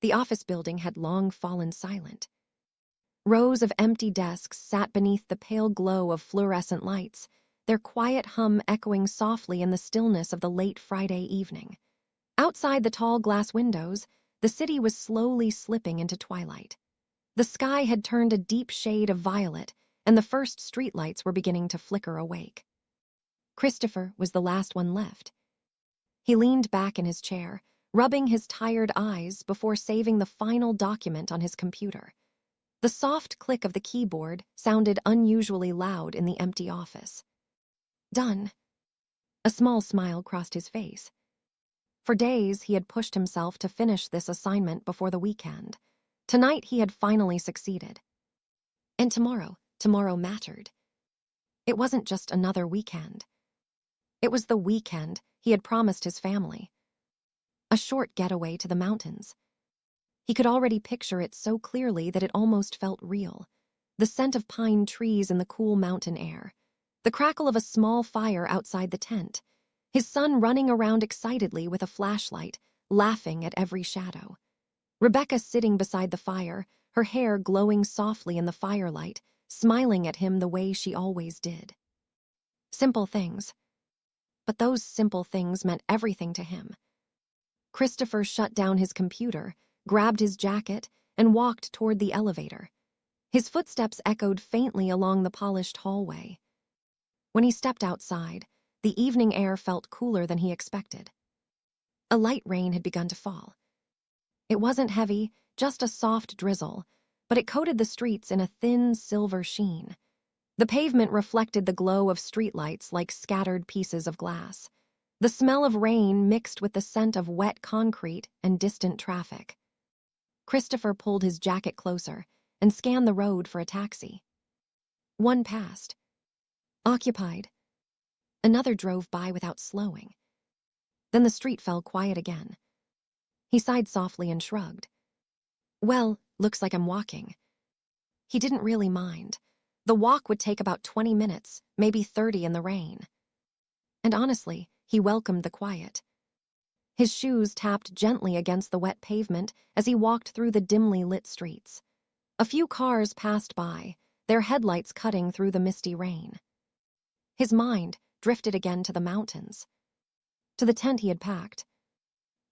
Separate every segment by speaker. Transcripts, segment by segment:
Speaker 1: The office building had long fallen silent. Rows of empty desks sat beneath the pale glow of fluorescent lights, their quiet hum echoing softly in the stillness of the late Friday evening. Outside the tall glass windows, the city was slowly slipping into twilight. The sky had turned a deep shade of violet, and the first streetlights were beginning to flicker awake. Christopher was the last one left. He leaned back in his chair, rubbing his tired eyes before saving the final document on his computer. The soft click of the keyboard sounded unusually loud in the empty office. Done. A small smile crossed his face. For days, he had pushed himself to finish this assignment before the weekend. Tonight, he had finally succeeded. And tomorrow mattered. It wasn't just another weekend. It was the weekend he had promised his family. A short getaway to the mountains. He could already picture it so clearly that it almost felt real. The scent of pine trees in the cool mountain air. The crackle of a small fire outside the tent. His son running around excitedly with a flashlight, laughing at every shadow. Rebecca sitting beside the fire, her hair glowing softly in the firelight, smiling at him the way she always did. Simple things. But those simple things meant everything to him. Christopher shut down his computer, grabbed his jacket, and walked toward the elevator. His footsteps echoed faintly along the polished hallway. When he stepped outside, the evening air felt cooler than he expected. A light rain had begun to fall. It wasn't heavy, just a soft drizzle, but it coated the streets in a thin silver sheen. The pavement reflected the glow of streetlights like scattered pieces of glass. The smell of rain mixed with the scent of wet concrete and distant traffic. Christopher pulled his jacket closer and scanned the road for a taxi. One passed. Occupied. Another drove by without slowing. Then the street fell quiet again. He sighed softly and shrugged. Well, looks like I'm walking. He didn't really mind. The walk would take about 20 minutes, maybe 30 in the rain. And honestly, he welcomed the quiet. His shoes tapped gently against the wet pavement as he walked through the dimly lit streets. A few cars passed by, their headlights cutting through the misty rain. His mind drifted again to the mountains. To the tent he had packed.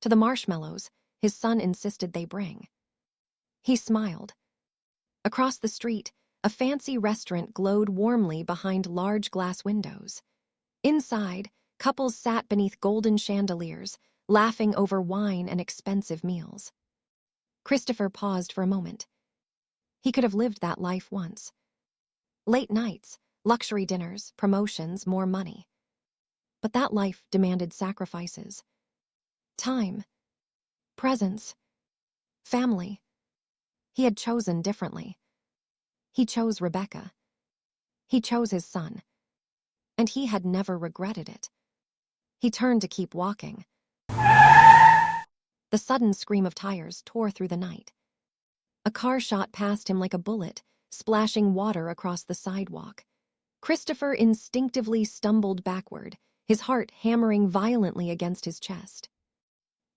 Speaker 1: To the marshmallows his son insisted they bring. He smiled. Across the street, a fancy restaurant glowed warmly behind large glass windows. Inside, couples sat beneath golden chandeliers, laughing over wine and expensive meals. Christopher paused for a moment. He could have lived that life once. Late nights, luxury dinners, promotions, more money. But that life demanded sacrifices. Time. Presence. Family. He had chosen differently. He chose Rebecca. He chose his son. And he had never regretted it. He turned to keep walking. The sudden scream of tires tore through the night. A car shot past him like a bullet, splashing water across the sidewalk. Christopher instinctively stumbled backward, his heart hammering violently against his chest.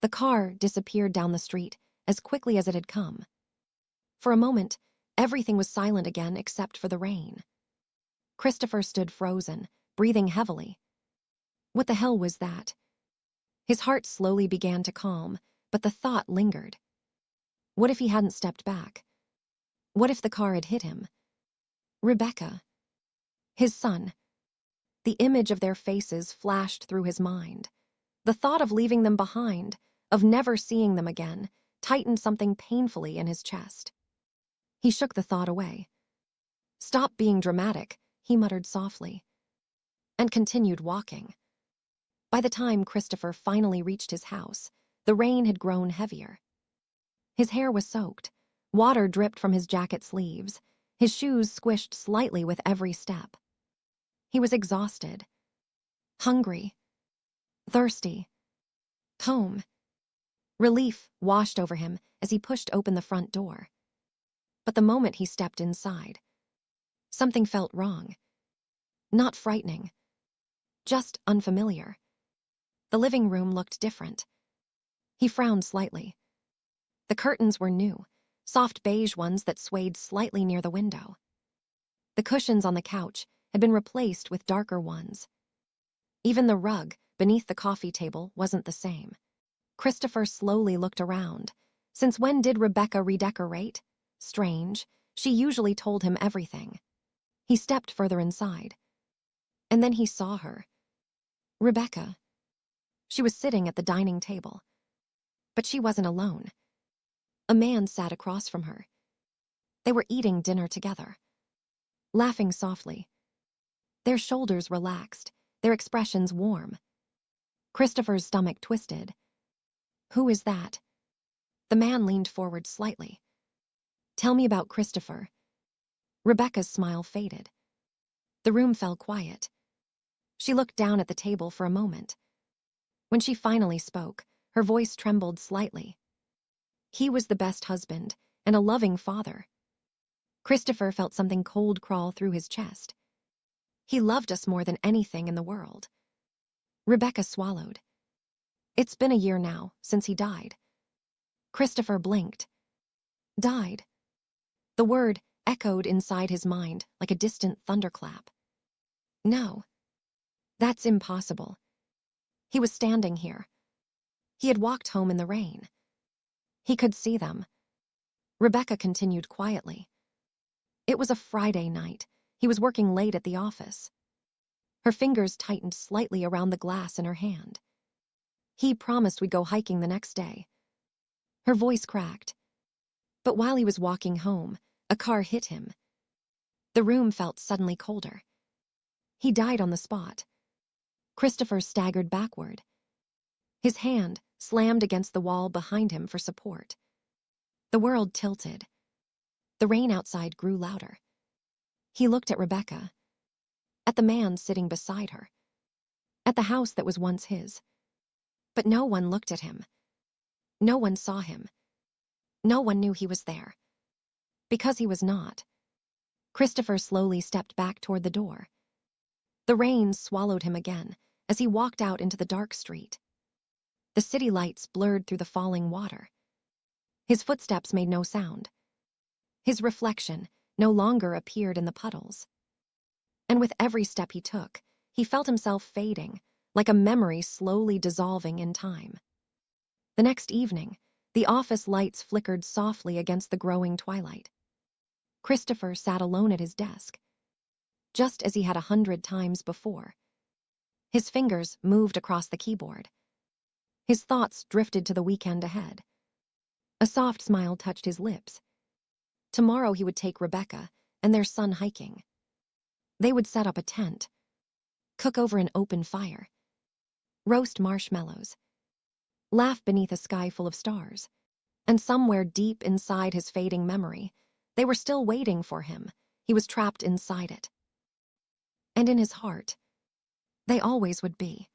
Speaker 1: The car disappeared down the street as quickly as it had come. For a moment, everything was silent again except for the rain. Christopher stood frozen, breathing heavily. What the hell was that? His heart slowly began to calm, but the thought lingered. What if he hadn't stepped back? What if the car had hit him? Rebecca. His son. The image of their faces flashed through his mind. The thought of leaving them behind, of never seeing them again, tightened something painfully in his chest. He shook the thought away. Stop being dramatic, he muttered softly, and continued walking. By the time Christopher finally reached his house, the rain had grown heavier. His hair was soaked. Water dripped from his jacket sleeves. His shoes squished slightly with every step. He was exhausted. Hungry. Thirsty. Home. Relief washed over him as he pushed open the front door. But the moment he stepped inside, something felt wrong. Not frightening. Just unfamiliar. The living room looked different. He frowned slightly. The curtains were new, soft beige ones that swayed slightly near the window. The cushions on the couch had been replaced with darker ones. Even the rug beneath the coffee table wasn't the same. Christopher slowly looked around. Since when did Rebecca redecorate? Strange, she usually told him everything. He stepped further inside. And then he saw her. Rebecca. She was sitting at the dining table. But she wasn't alone. A man sat across from her. They were eating dinner together, laughing softly. Their shoulders relaxed, their expressions warm. Christopher's stomach twisted. Who is that? The man leaned forward slightly. Tell me about Christopher. Rebecca's smile faded. The room fell quiet. She looked down at the table for a moment. When she finally spoke, her voice trembled slightly. He was the best husband and a loving father. Christopher felt something cold crawl through his chest. He loved us more than anything in the world. Rebecca swallowed. It's been a year now since he died. Christopher blinked. Died. The word echoed inside his mind like a distant thunderclap. No. That's impossible. He was standing here. He had walked home in the rain. He could see them. Rebecca continued quietly. It was a Friday night. He was working late at the office. Her fingers tightened slightly around the glass in her hand. He promised we'd go hiking the next day. Her voice cracked. But while he was walking home, a car hit him. The room felt suddenly colder. He died on the spot. Christopher staggered backward. His hand slammed against the wall behind him for support. The world tilted. The rain outside grew louder. He looked at Rebecca, at the man sitting beside her, at the house that was once his. But no one looked at him. No one saw him. No one knew he was there. Because he was not. Christopher slowly stepped back toward the door. The rain swallowed him again as he walked out into the dark street. The city lights blurred through the falling water. His footsteps made no sound. His reflection no longer appeared in the puddles. And with every step he took, he felt himself fading, like a memory slowly dissolving in time. The next evening, the office lights flickered softly against the growing twilight. Christopher sat alone at his desk, just as he had 100 times before. His fingers moved across the keyboard. His thoughts drifted to the weekend ahead. A soft smile touched his lips. Tomorrow he would take Rebecca and their son hiking. They would set up a tent, cook over an open fire, roast marshmallows, laugh beneath a sky full of stars. And somewhere deep inside his fading memory, they were still waiting for him. He was trapped inside it. And in his heart, they always would be.